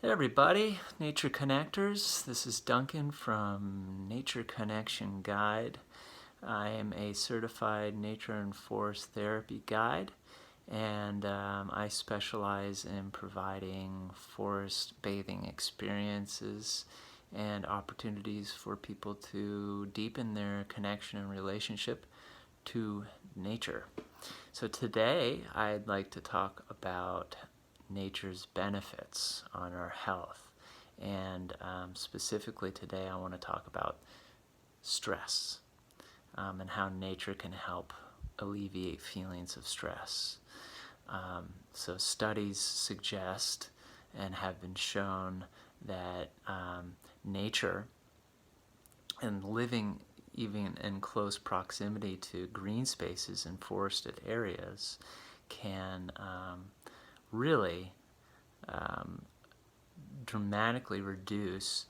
Hey everybody, Nature Connectors. This is Duncan from Nature Connection Guide. I am a certified nature and forest therapy guide, and I specialize in providing forest bathing experiences and opportunities for people to deepen their connection and relationship to nature. So today I'd like to talk about nature's benefits on our health. And specifically today I want to talk about stress and how nature can help alleviate feelings of stress. So studies suggest and have been shown that nature and living even in close proximity to green spaces and forested areas can really dramatically reduce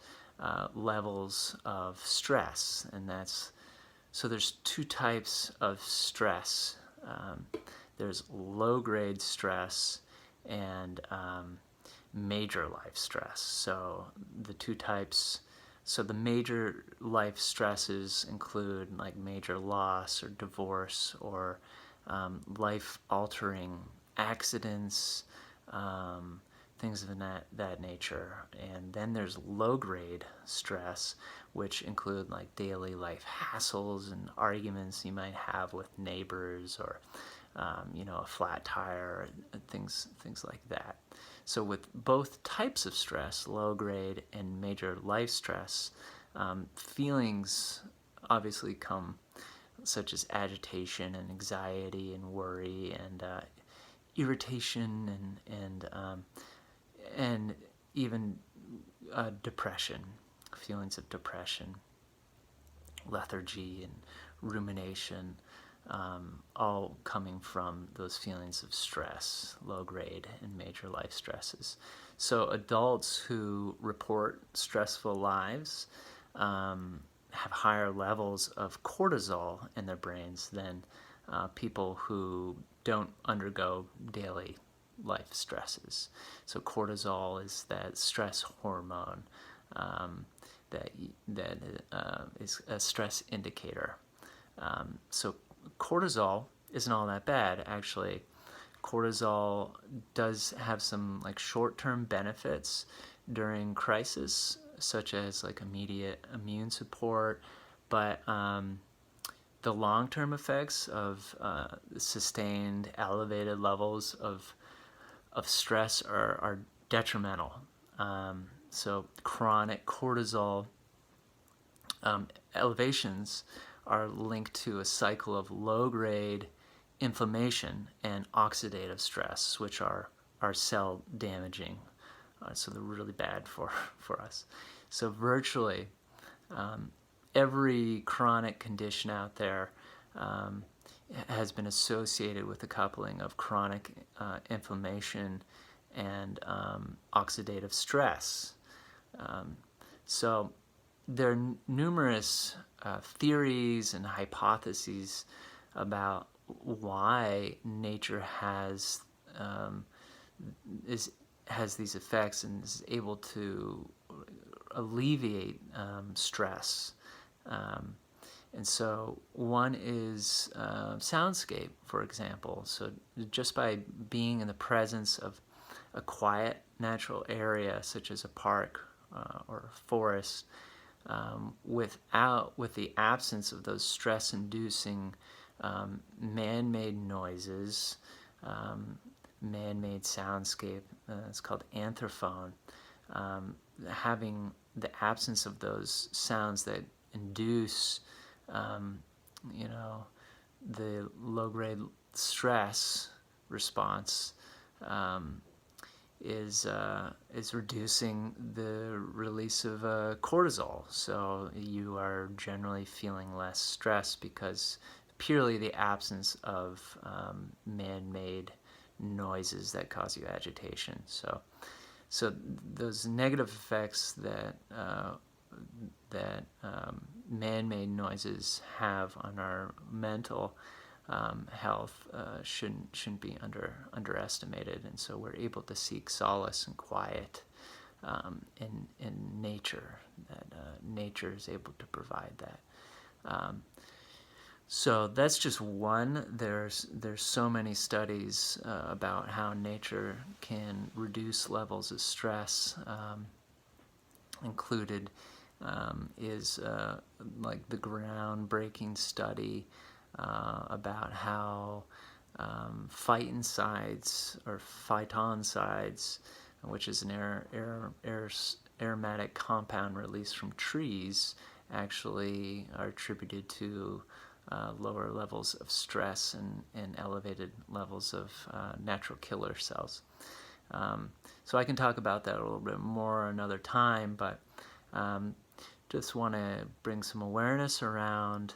levels of stress. And so there's two types of stress. There's low-grade stress and major life stress. So the two types, so the major life stresses include like major loss or divorce or life-altering accidents, things of that nature. And then there's low-grade stress, which include like daily life hassles and arguments you might have with neighbors, or a flat tire, things like that. So with both types of stress, low-grade and major life stress, feelings obviously come, such as agitation and anxiety and worry and irritation and even depression, feelings of depression, lethargy, and rumination, all coming from those feelings of stress, low-grade and major life stresses. So adults who report stressful lives have higher levels of cortisol in their brains than people who don't undergo daily life stresses. So cortisol is that stress hormone that is a stress indicator. So cortisol isn't all that bad, actually. Cortisol does have some like short-term benefits during crisis, such as like immediate immune support, but the long-term effects of sustained elevated levels of stress are detrimental. So chronic cortisol elevations are linked to a cycle of low-grade inflammation and oxidative stress, which are cell damaging. So they're really bad for us. So virtually every chronic condition out there has been associated with the coupling of chronic inflammation and oxidative stress. So there are numerous theories and hypotheses about why nature has these effects and is able to alleviate stress. And so one is soundscape, for example. So just by being in the presence of a quiet natural area, such as a park or a forest, with the absence of those stress-inducing man-made noises, man-made soundscape, it's called anthrophone, having the absence of those sounds that induce the low-grade stress response is reducing the release of cortisol. So you are generally feeling less stress because purely the absence of man-made noises that cause you agitation. So those negative effects that man-made noises have on our mental health shouldn't be underestimated, and so we're able to seek solace and quiet in nature, that nature is able to provide that. So that's just one. There's so many studies about how nature can reduce levels of stress. Included is like the groundbreaking study about how phytonsides, which is an aromatic compound released from trees, actually are attributed to lower levels of stress and elevated levels of natural killer cells. So I can talk about that a little bit more another time, but just want to bring some awareness around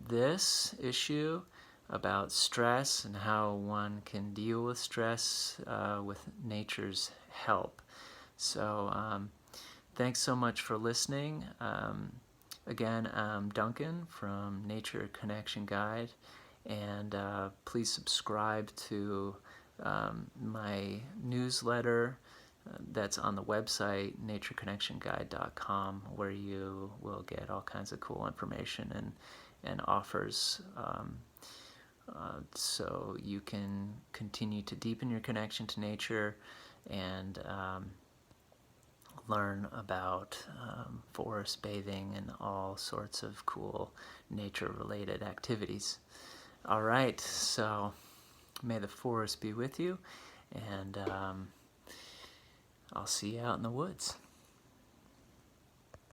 this issue about stress and how one can deal with stress with nature's help. So thanks so much for listening. Again, I'm Duncan from Nature Connection Guide, and please subscribe to my newsletter that's on the website natureconnectionguide.com, where you will get all kinds of cool information and offers, so you can continue to deepen your connection to nature and learn about forest bathing and all sorts of cool nature-related activities. All right, so may the forest be with you, and I'll see you out in the woods.